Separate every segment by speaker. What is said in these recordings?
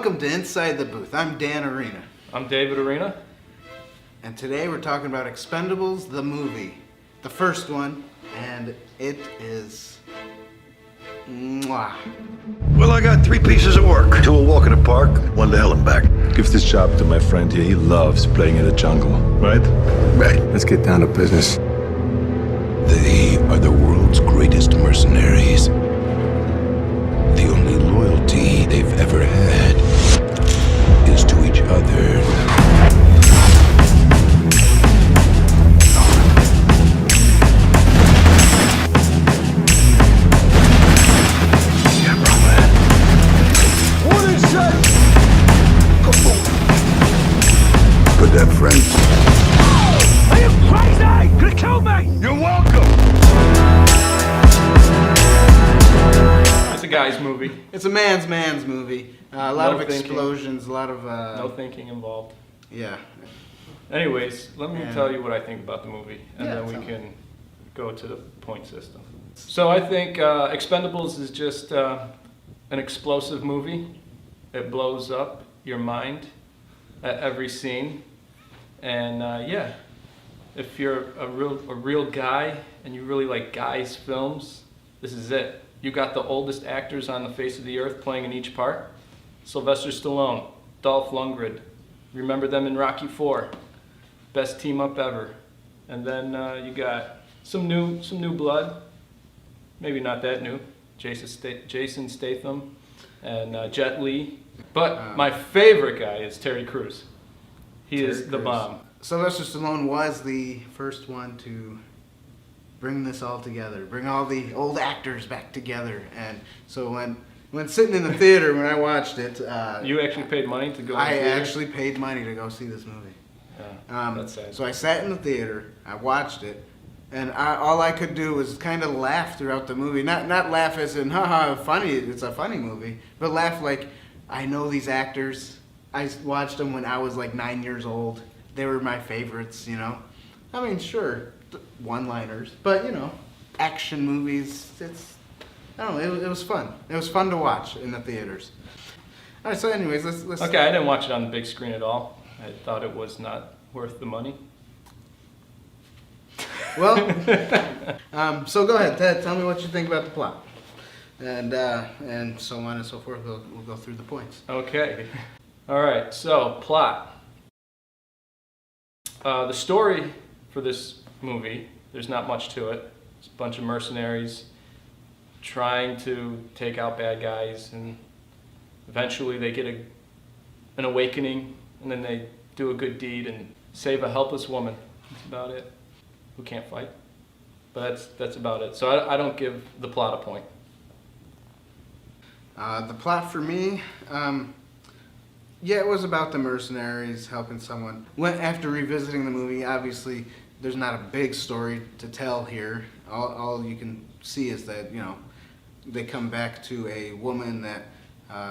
Speaker 1: Welcome to Inside the Booth. I'm Dan Arena.
Speaker 2: I'm David Arena.
Speaker 1: And today we're talking about Expendables, the movie. The first one, and it is... mwah.
Speaker 3: Well, I got 3 pieces of work. 2 will walk in the park, 1 to hell and back.
Speaker 4: Give this job to my friend here. He loves playing in the jungle, right?
Speaker 3: Right.
Speaker 4: Let's get down to business.
Speaker 5: They are the world's greatest mercenaries. The only loyalty they've ever had is to each other.
Speaker 3: Good that friend.
Speaker 5: Are you crazy? Gonna kill me?
Speaker 3: You're welcome.
Speaker 2: It's a guy's movie.
Speaker 1: It's a man's movie. A lot
Speaker 2: No
Speaker 1: of
Speaker 2: thinking.
Speaker 1: explosions, a lot of...
Speaker 2: No thinking involved.
Speaker 1: Yeah.
Speaker 2: Anyways, let me
Speaker 1: And-
Speaker 2: tell you what I think about the movie, and
Speaker 1: Yeah,
Speaker 2: then we
Speaker 1: tell me.
Speaker 2: can go to the point system. So I think Expendables is just an explosive movie. It blows up your mind at every scene. And yeah, if you're a real guy and you really like guys' films, this is it. You got the oldest actors on the face of the earth playing in each part. Sylvester Stallone, Dolph Lundgren. Remember them in Rocky IV. Best team up ever. And then you got some new blood. Maybe not that new. Jason Statham and Jet Li. But my favorite guy is Terry Crews. He is the bomb.
Speaker 1: Sylvester Stallone was the first one to bring this all together, bring all the old actors back together. And so when sitting in the theater, when I watched it...
Speaker 2: You actually paid money to go
Speaker 1: I
Speaker 2: to the theater?
Speaker 1: actually paid money to go see this movie.
Speaker 2: Yeah, that's sad.
Speaker 1: So I sat in the theater, I watched it, and all I could do was kind of laugh throughout the movie. Not laugh as in, haha, funny, it's a funny movie, but laugh like, I know these actors. I watched them when I was like 9 years old. They were my favorites, you know. I mean, sure, one-liners, but you know, action movies, I don't know, it was fun. It was fun to watch in the theaters. All right, so anyways, let's
Speaker 2: Okay, I didn't watch it on the big screen at all. I thought it was not worth the money.
Speaker 1: Well, so go ahead, Ted. Tell me what you think about the plot, and so on and so forth. We'll go through the points.
Speaker 2: Okay. All right. So plot. The story for this movie, there's not much to it. It's a bunch of mercenaries trying to take out bad guys, and eventually they get an awakening, and then they do a good deed and save a helpless woman. That's about it. Who can't fight. But that's about it. So I don't give the plot a point.
Speaker 1: The plot for me, yeah, it was about the mercenaries helping someone. After revisiting the movie, obviously there's not a big story to tell here. All you can see is that, you know, they come back to a woman that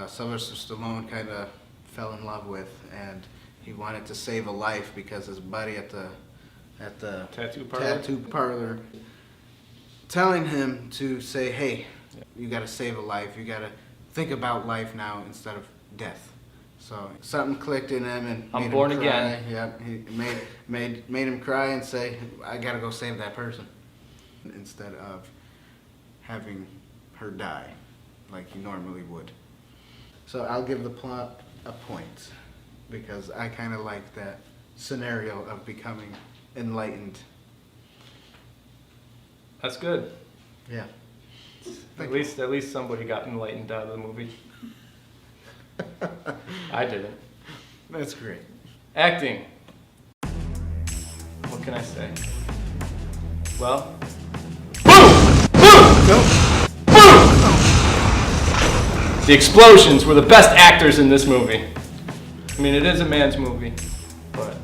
Speaker 1: Sylvester Stallone kind of fell in love with, and he wanted to save a life because his buddy at the tattoo parlor telling him to say, hey, you got to save a life. You got to think about life now instead of death. So something clicked in him and
Speaker 2: I'm
Speaker 1: made
Speaker 2: born
Speaker 1: him cry.
Speaker 2: again.
Speaker 1: Yep, he made him cry and say, I got to go save that person instead of having her die like he normally would. So I'll give the plot a point because I kind of like that scenario of becoming enlightened.
Speaker 2: That's good.
Speaker 1: Yeah.
Speaker 2: At least somebody got enlightened out of the movie. I didn't.
Speaker 1: That's great.
Speaker 2: Acting. What can I say? Well, the explosions were the best actors in this movie. I mean, it is a man's movie, but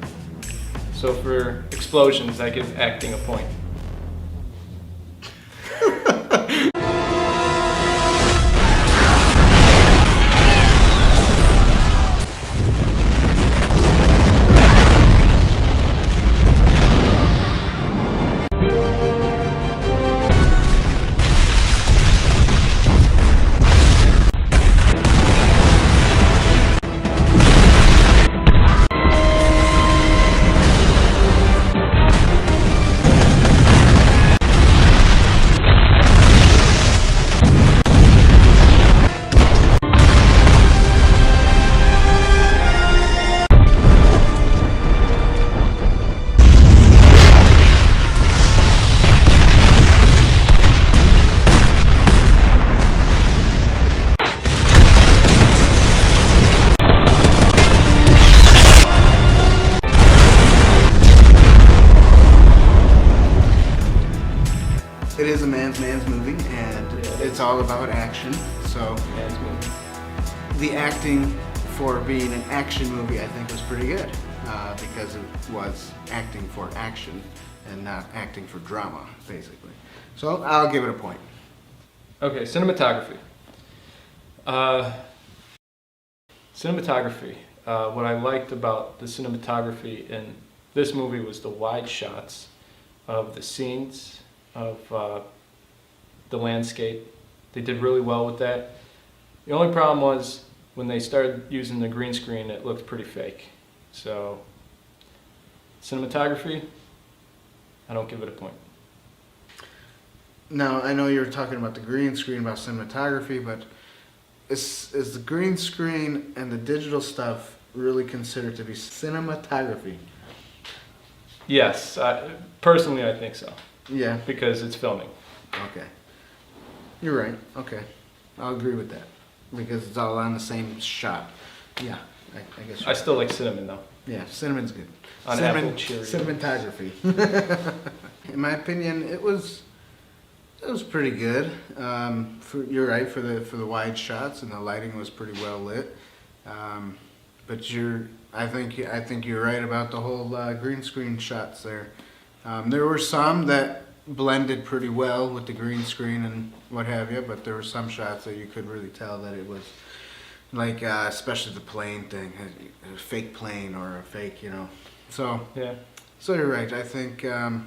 Speaker 2: so for explosions, I give acting a point.
Speaker 1: about action. So
Speaker 2: Man's movie.
Speaker 1: the acting for being an action movie, I think, was pretty good because it was acting for action and not acting for drama, basically. So I'll give it a point.
Speaker 2: Okay, cinematography. Cinematography. What I liked about the cinematography in this movie was the wide shots of the scenes, of the landscape. They did really well with that. The only problem was when they started using the green screen, it looked pretty fake. So, cinematography, I don't give it a point.
Speaker 1: Now, I know you were talking about the green screen, about cinematography, but is the green screen and the digital stuff really considered to be cinematography?
Speaker 2: Yes, personally I think so,
Speaker 1: Yeah.
Speaker 2: because it's filming.
Speaker 1: Okay. You're right. Okay. I'll agree with that. Because it's all on the same shot. Yeah. I guess
Speaker 2: I still like cinnamon though.
Speaker 1: yeah, cinnamon's good.
Speaker 2: On
Speaker 1: Cinnamon,
Speaker 2: apple Cheerios.
Speaker 1: cinematography. In my opinion, it was pretty good. You're right for the wide shots, and the lighting was pretty well lit. But I think you're right about the whole green screen shots there. There were some that blended pretty well with the green screen and what have you, but there were some shots that you could really tell that it was like, especially the plane thing, a fake plane or a fake, So
Speaker 2: Yeah.
Speaker 1: you're right. I think.
Speaker 2: Do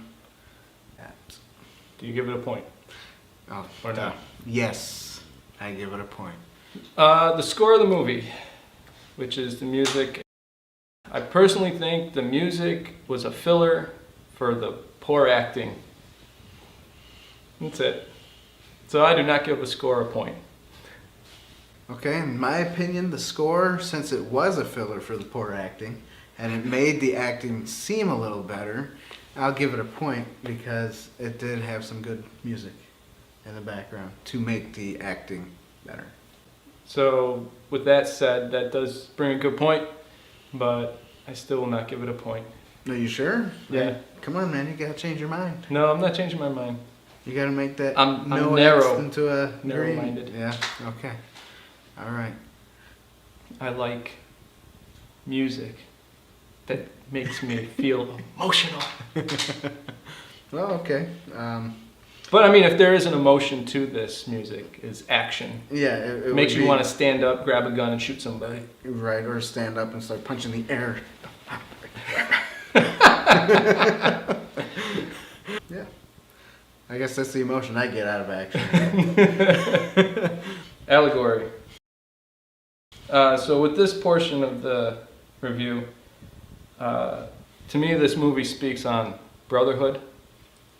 Speaker 2: you give it a point?
Speaker 1: Oh,
Speaker 2: Or no?
Speaker 1: Yes, I give it a point.
Speaker 2: The score of the movie, which is the music. I personally think the music was a filler for the poor acting. That's it. So I do not give a score a point.
Speaker 1: Okay, in my opinion, the score, since it was a filler for the poor acting, and it made the acting seem a little better, I'll give it a point because it did have some good music in the background to make the acting better.
Speaker 2: So with that said, that does bring a good point, but I still will not give it a point.
Speaker 1: Are you sure?
Speaker 2: Yeah.
Speaker 1: Come on, man, you gotta change your mind.
Speaker 2: No, I'm not changing my mind.
Speaker 1: You gotta make that
Speaker 2: I'm
Speaker 1: no
Speaker 2: narrow.
Speaker 1: X into a
Speaker 2: Narrow-minded.
Speaker 1: green. Yeah, okay. All right.
Speaker 2: I like music that makes me feel emotional.
Speaker 1: Well, okay.
Speaker 2: But I mean, if there is an emotion to this music, is action.
Speaker 1: Yeah, it
Speaker 2: Makes
Speaker 1: would
Speaker 2: you
Speaker 1: be-
Speaker 2: want to stand up, grab a gun, and shoot somebody.
Speaker 1: Right, or stand up and start punching the air. Yeah. I guess that's the emotion I get out of action.
Speaker 2: Allegory. So with this portion of the review, to me this movie speaks on brotherhood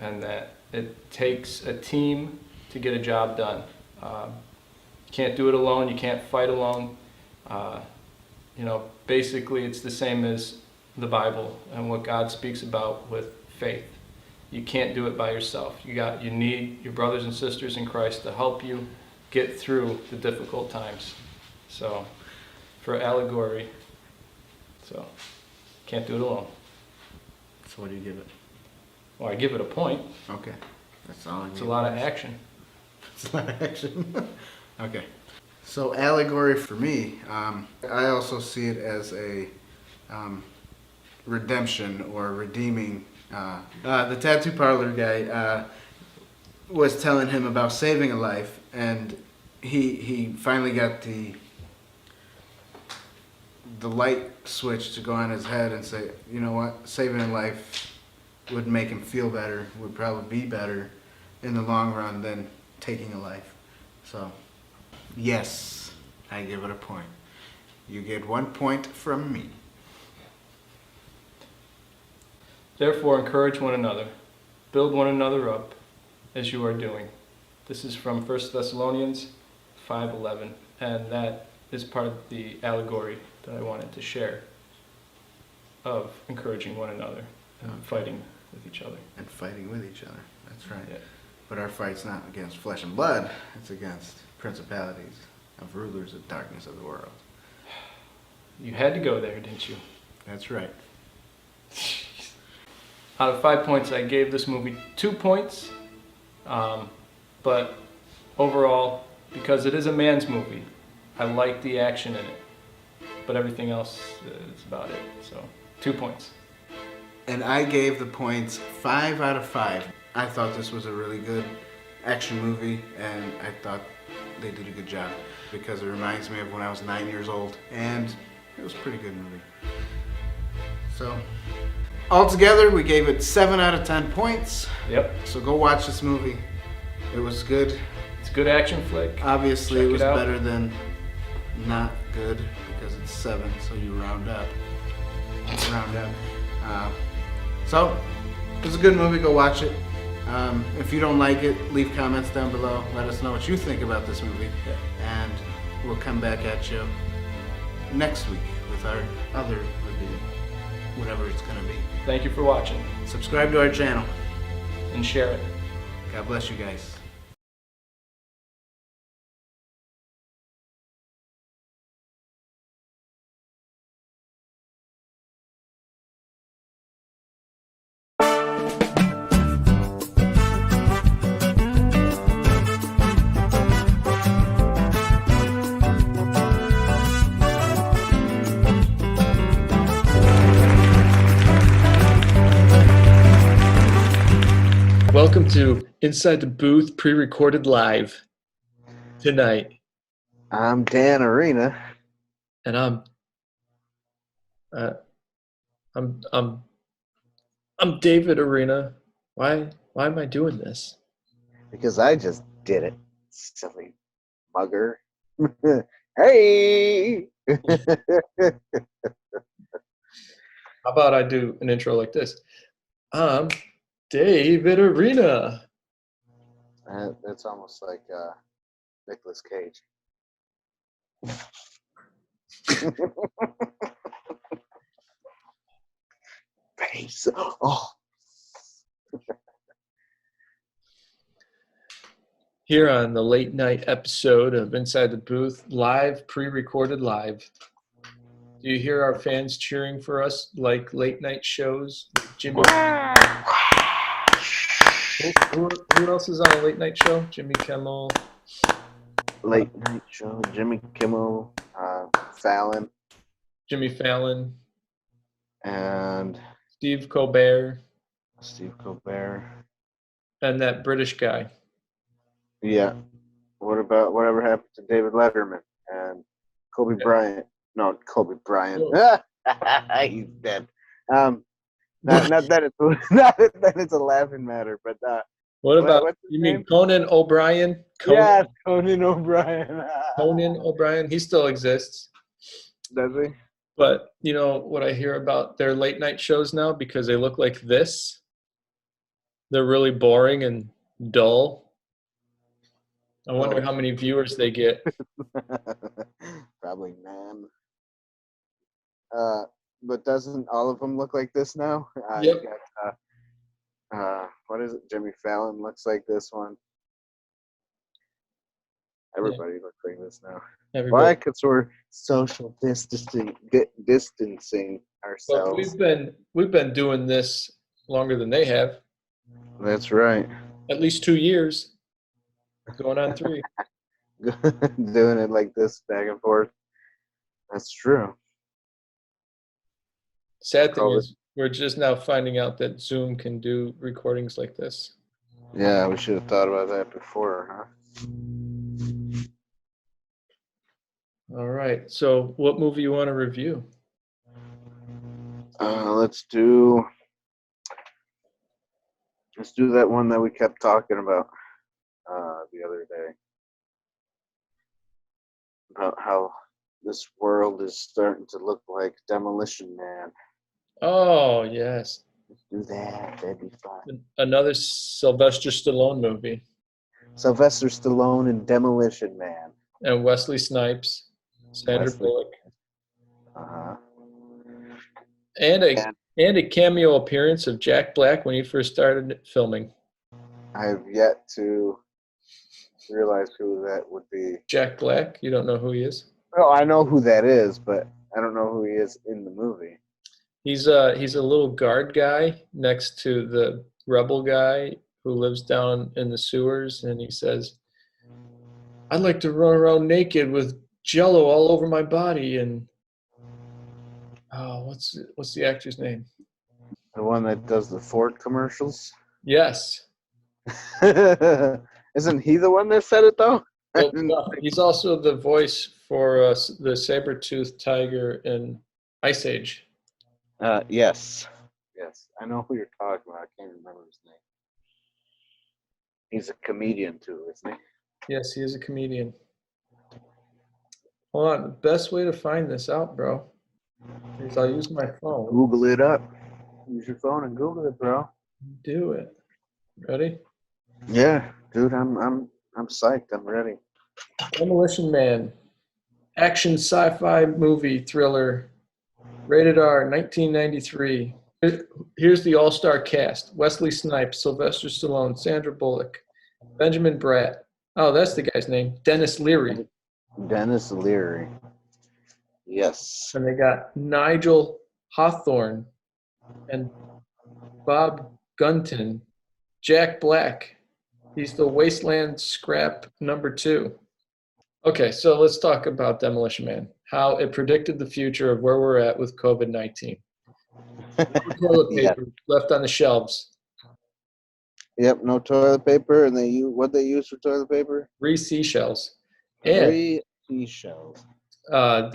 Speaker 2: and that it takes a team to get a job done. You can't do it alone, you can't fight alone. Basically it's the same as the Bible and what God speaks about with faith. You can't do it by yourself. You need your brothers and sisters in Christ to help you get through the difficult times. So, for allegory, can't do it alone.
Speaker 1: So what do you give it?
Speaker 2: Well, I give it a point.
Speaker 1: Okay. That's all I need.
Speaker 2: It's a lot of action.
Speaker 1: It's a lot of action. Okay. So allegory for me, I also see it as a redemption or redeeming. The tattoo parlor guy was telling him about saving a life, and he finally got the light switch to go on his head and say, you know what, saving a life would make him feel better, would probably be better in the long run than taking a life. So, yes, I give it a point. You get 1 point from me.
Speaker 2: Therefore, encourage one another. Build one another up as you are doing. This is from 1 Thessalonians 5:11, and that is part of the allegory that I wanted to share of encouraging one another and fighting with each other.
Speaker 1: And fighting with each other. That's right.
Speaker 2: Yeah.
Speaker 1: But our fight's not against flesh and blood. It's against principalities of rulers of darkness of the world.
Speaker 2: You had to go there, didn't you?
Speaker 1: That's right.
Speaker 2: Out of 5 points, I gave this movie 2 points. But overall, because it is a man's movie. I like the action in it, but everything else is about it. So 2 points.
Speaker 1: And I gave the points 5 out of 5. I thought this was a really good action movie, and I thought they did a good job because it reminds me of when I was 9 years old, and it was a pretty good movie. So, altogether, we gave it 7 out of 10 points.
Speaker 2: Yep.
Speaker 1: So go watch this movie. It was good.
Speaker 2: It's a good action flick.
Speaker 1: Obviously,
Speaker 2: Check
Speaker 1: it was
Speaker 2: it out.
Speaker 1: better than not good because it's 7, so you round up. So, it was a good movie. Go watch it. If you don't like it, leave comments down below. Let us know what you think about this movie.
Speaker 2: Yeah.
Speaker 1: And we'll come back at you next week with our other review, whatever it's going to be.
Speaker 2: Thank you for watching,
Speaker 1: Subscribe to our channel.
Speaker 2: and share it.
Speaker 1: God bless you guys.
Speaker 2: Welcome to Inside the Booth, pre-recorded live tonight,
Speaker 6: I'm Dan Arena.
Speaker 2: and I'm David Arena. Why am I doing this?
Speaker 6: Because I just did it, silly mugger. Hey!
Speaker 2: How about I do an intro like this? I'm David Arena.
Speaker 6: That's almost like Nicolas Cage. Face. Oh.
Speaker 2: Here on the late night episode of Inside the Booth, live, pre-recorded live. Do you hear our fans cheering for us like late night shows? Jimmy. Who else is on a late night show? Jimmy Kimmel.
Speaker 6: Late night show. Jimmy Kimmel, Fallon,
Speaker 2: Jimmy Fallon.
Speaker 6: and
Speaker 2: Steve Colbert.
Speaker 6: Steve Colbert.
Speaker 2: And that British guy.
Speaker 6: Yeah. What about whatever happened to David Letterman and Kobe Bryant? No, Kobe Bryant. He's dead. Not that it's a laughing matter, but
Speaker 2: What about,
Speaker 6: what's his
Speaker 2: you
Speaker 6: name?
Speaker 2: mean Conan O'Brien?
Speaker 6: Yes, Conan O'Brien.
Speaker 2: Conan O'Brien. He still exists.
Speaker 6: Does he?
Speaker 2: But you know what I hear about their late night shows now, because they look like this? They're really boring and dull. I wonder how many viewers they get.
Speaker 6: Probably none. But doesn't all of them look like this now?
Speaker 2: Yep.
Speaker 6: You got, what is it? Jimmy Fallon looks like this one. Everybody looks like this now.
Speaker 2: Everybody.
Speaker 6: Why? Because we're social distancing
Speaker 2: Well,
Speaker 6: ourselves.
Speaker 2: we've been doing this longer than they have.
Speaker 6: That's right.
Speaker 2: At least 2 years. Going on 3.
Speaker 6: Doing it like this, back and forth. That's true.
Speaker 2: Sad thing is, we're just now finding out that Zoom can do recordings like this.
Speaker 6: Yeah, we should have thought about that before, huh?
Speaker 2: All right. So, what movie you want to review?
Speaker 6: Let's do that one that we kept talking about the other day. About how this world is starting to look like Demolition Man.
Speaker 2: Oh, yes.
Speaker 6: Let's do that. That'd be fun.
Speaker 2: Another Sylvester Stallone movie.
Speaker 6: Sylvester Stallone and Demolition Man.
Speaker 2: And Wesley Snipes, Sandra
Speaker 6: Wesley.
Speaker 2: Bullock.
Speaker 6: Uh-huh.
Speaker 2: And a cameo appearance of Jack Black when he first started filming.
Speaker 6: I have yet to realize who that would be.
Speaker 2: Jack Black? You don't know who he is?
Speaker 6: Well, I know who that is, but I don't know who he is in the movie.
Speaker 2: He's a little guard guy next to the rebel guy who lives down in the sewers, and he says, I'd like to run around naked with Jello all over my body and what's the actor's name?
Speaker 6: The one that does the Ford commercials.
Speaker 2: Yes.
Speaker 6: Isn't he the one that said it though?
Speaker 2: Well, no, he's also the voice for the saber-toothed tiger in Ice Age.
Speaker 6: Yes. Yes. I know who you're talking about. I can't remember his name. He's a comedian too, isn't he?
Speaker 2: Yes, he is a comedian. Hold on. The best way to find this out, bro, is I'll use my phone.
Speaker 6: Google it up. Use your phone and Google it, bro.
Speaker 2: Do it. Ready?
Speaker 6: Yeah, dude, I'm psyched. I'm ready.
Speaker 2: Demolition Man. Action sci-fi movie thriller. Rated R, 1993. Here's the all-star cast. Wesley Snipes, Sylvester Stallone, Sandra Bullock, Benjamin Bratt. Oh, that's the guy's name. Dennis Leary.
Speaker 6: Dennis Leary. Yes.
Speaker 2: And they got Nigel Hawthorne and Bob Gunton. Jack Black. He's the Wasteland Scrap #2. Okay, so let's talk about Demolition Man. How it predicted the future of where we're at with COVID-19. Toilet paper left on the shelves.
Speaker 6: Yep, no toilet paper, and what they use for toilet paper?
Speaker 2: 3 seashells. And
Speaker 6: 3 seashells.
Speaker 2: I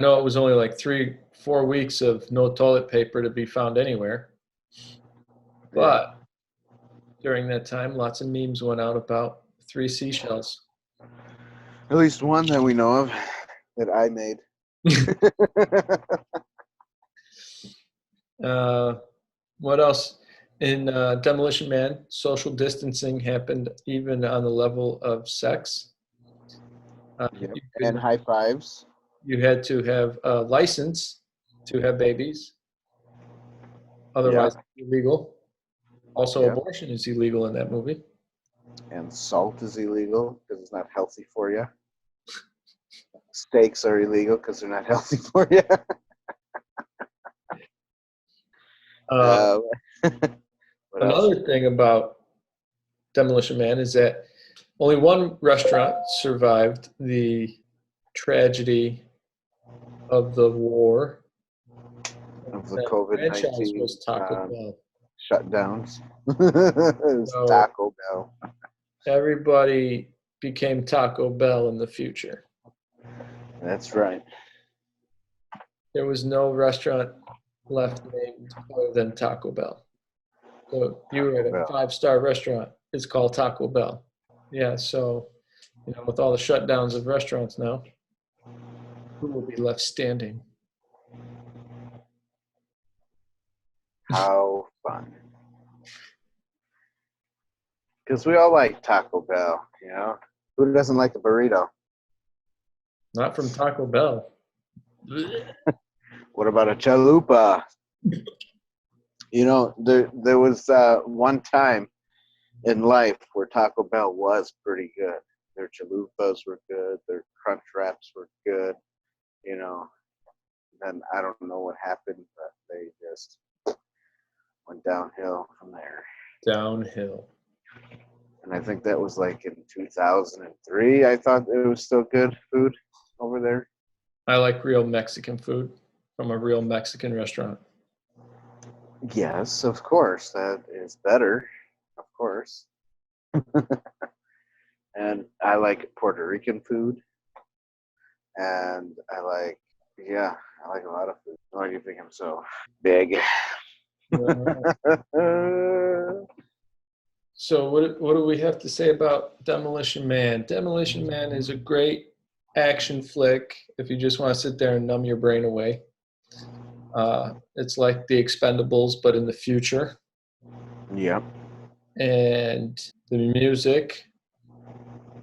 Speaker 2: know it was only like 3-4 weeks of no toilet paper to be found anywhere. But during that time, lots of memes went out about 3 seashells.
Speaker 6: At least one that we know of that I made.
Speaker 2: What else? In Demolition Man, social distancing happened even on the level of sex.
Speaker 6: And high fives.
Speaker 2: You had to have a license to have babies. Otherwise, it's illegal. Also, abortion is illegal in that movie.
Speaker 6: And salt is illegal because it's not healthy for you. Steaks are illegal because they're not healthy for you.
Speaker 2: Another thing about Demolition Man is that only one restaurant survived the tragedy of the war.
Speaker 6: Of the
Speaker 2: That
Speaker 6: COVID-19
Speaker 2: franchise was Taco Bell.
Speaker 6: shutdowns. It was
Speaker 2: So-
Speaker 6: Taco Bell.
Speaker 2: Everybody became Taco Bell in the future.
Speaker 6: That's right.
Speaker 2: There was no restaurant left named other than Taco Bell. So you were at a
Speaker 6: Bell.
Speaker 2: 5-star restaurant. It's called Taco Bell. Yeah, so with all the shutdowns of restaurants now, who will be left standing?
Speaker 6: How fun. Because we all like Taco Bell, Who doesn't like a burrito?
Speaker 2: Not from Taco Bell.
Speaker 6: What about a chalupa? There was one time in life where Taco Bell was pretty good. Their chalupas were good. Their crunch wraps were good. Then I don't know what happened, but they just went downhill from there.
Speaker 2: Downhill.
Speaker 6: And I think that was like in 2003. I thought it was still good food over there.
Speaker 2: I like real Mexican food from a real Mexican restaurant.
Speaker 6: Yes, of course. That is better. Of course. And I like Puerto Rican food. And I like a lot of food. Why do you think I'm so big?
Speaker 2: So what do we have to say about Demolition Man? Demolition Man is a great action flick if you just want to sit there and numb your brain away. It's like the Expendables, but in the future.
Speaker 6: Yep.
Speaker 2: And the music,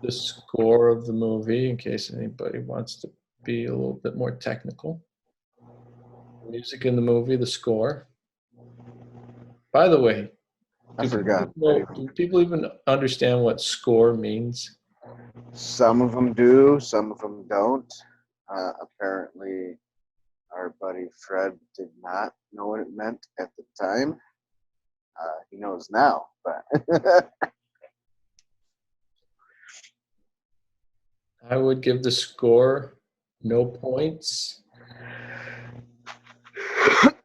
Speaker 2: the score of the movie, in case anybody wants to be a little bit more technical. The music in the movie, the score. By the way,
Speaker 6: I forgot.
Speaker 2: do people even understand what score means?
Speaker 6: Some of them do, some of them don't. Apparently, our buddy Fred did not know what it meant at the time. He knows now, but
Speaker 2: I would give the score no points.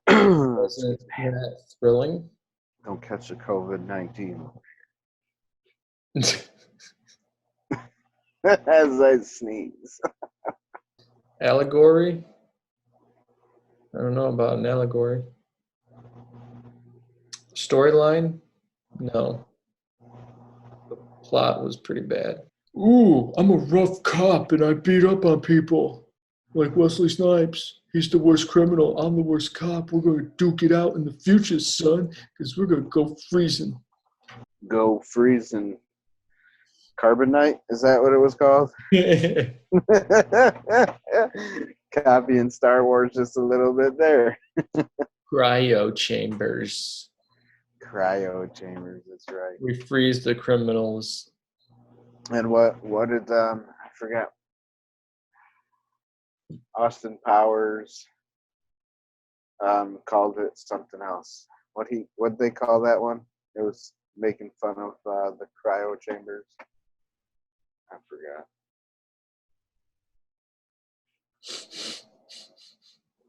Speaker 2: Wasn't that thrilling?
Speaker 6: Don't catch the COVID-19. As I sneeze.
Speaker 2: Allegory? I don't know about an allegory. Storyline? No. The plot was pretty bad. Ooh, I'm a rough cop and I beat up on people. Like Wesley Snipes. He's the worst criminal. I'm the worst cop. We're going to duke it out in the future, son, because we're going to go freezing.
Speaker 6: Go freezing. Carbonite? Is that what it was called? Copying Star Wars just a little bit there.
Speaker 2: Cryo chambers.
Speaker 6: Cryo chambers, that's right.
Speaker 2: We freeze the criminals.
Speaker 6: And what did I forgot. Austin Powers called it something else. What'd they call that one? It was making fun of the cryo chambers. I forgot.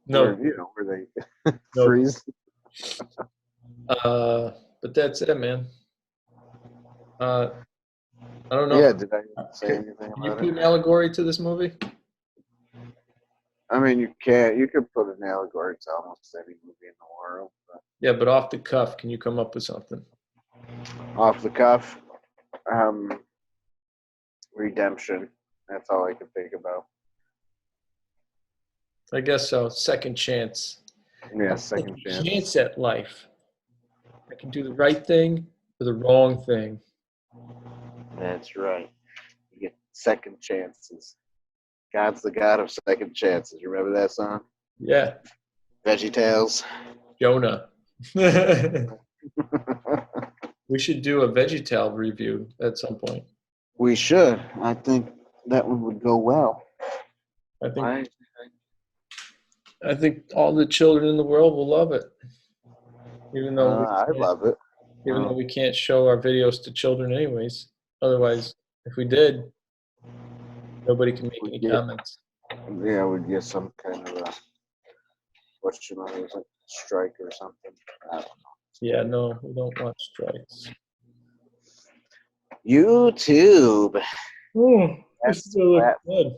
Speaker 2: No.
Speaker 6: Where they
Speaker 2: No.
Speaker 6: freeze.
Speaker 2: But that's it, man. I don't know.
Speaker 6: Yeah, did I say anything
Speaker 2: Can you
Speaker 6: about
Speaker 2: put an
Speaker 6: it?
Speaker 2: allegory to this movie?
Speaker 6: I mean, you could put an allegory to almost any movie in the world. But
Speaker 2: Yeah, but off the cuff, can you come up with something?
Speaker 6: off the cuff, redemption. That's all I could think about.
Speaker 2: I guess so. Second chance.
Speaker 6: Yeah, second chance.
Speaker 2: Chance at life. I can do the right thing or the wrong thing.
Speaker 6: That's right. You get second chances. God's the God of second chances. You remember that song?
Speaker 2: Yeah,
Speaker 6: VeggieTales.
Speaker 2: Jonah. We should do a VeggieTale review at some point.
Speaker 6: We should. I think that one would go well.
Speaker 2: I think all the children in the world will love it. Even though
Speaker 6: I love it.
Speaker 2: Even though we can't show our videos to children anyways. Otherwise, if we did, nobody can make any comments.
Speaker 6: Yeah, we'd get some kind of a strike or something. I don't know.
Speaker 2: Yeah, no, we don't want strikes.
Speaker 6: YouTube.
Speaker 2: This is gonna look good.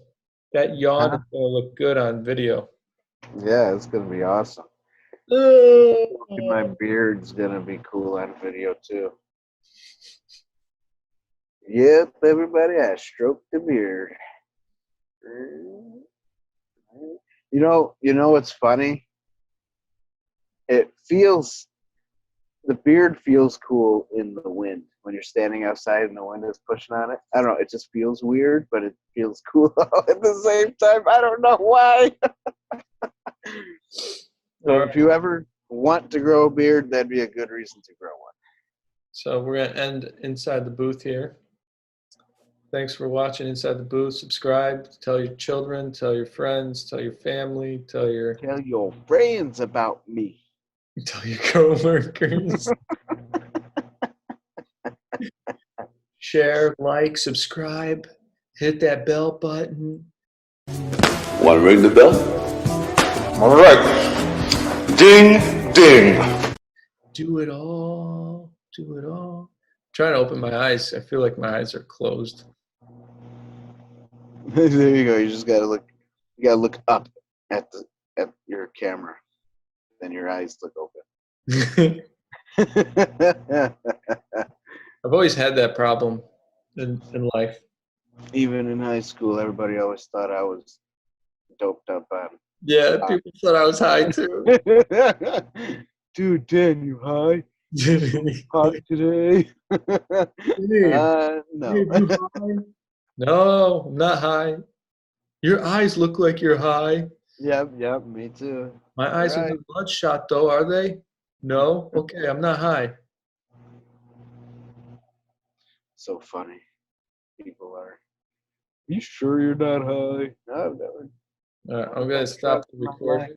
Speaker 2: That yawn is gonna look good on video.
Speaker 6: Yeah, it's gonna be awesome. My beard's gonna be cool on video too. Yep, everybody, I stroked the beard. You know what's funny? The beard feels cool in the wind when you're standing outside and the wind is pushing on it. I don't know, it just feels weird, but it feels cool at the same time. I don't know why. So if you ever want to grow a beard, that'd be a good reason to grow one.
Speaker 2: So we're going to end Inside the Booth here. Thanks for watching Inside the Booth. Subscribe, tell your children, tell your friends, tell your family, tell your
Speaker 6: friends about me.
Speaker 2: Tell your coworkers. Share, like, subscribe, hit that bell button.
Speaker 3: Want to ring the bell? All right. Ding, ding.
Speaker 2: Do it all. Do it all. I'm trying to open my eyes. I feel like my eyes are closed.
Speaker 6: There you go. You just gotta look. You gotta look up at your camera. Then your eyes look open.
Speaker 2: I've always had that problem in life.
Speaker 6: Even in high school, everybody always thought I was doped up on.
Speaker 2: Yeah, people thought I was high too.
Speaker 6: Dude, Dan, you high? High today? No.
Speaker 2: No, I'm not high. Your eyes look like you're high.
Speaker 6: Yep, me too.
Speaker 2: My eyes are not bloodshot though, are they? No? Okay, I'm not high.
Speaker 6: So funny. People are. You sure you're not high? No, I've never.
Speaker 2: All right, I'm going to stop the recording.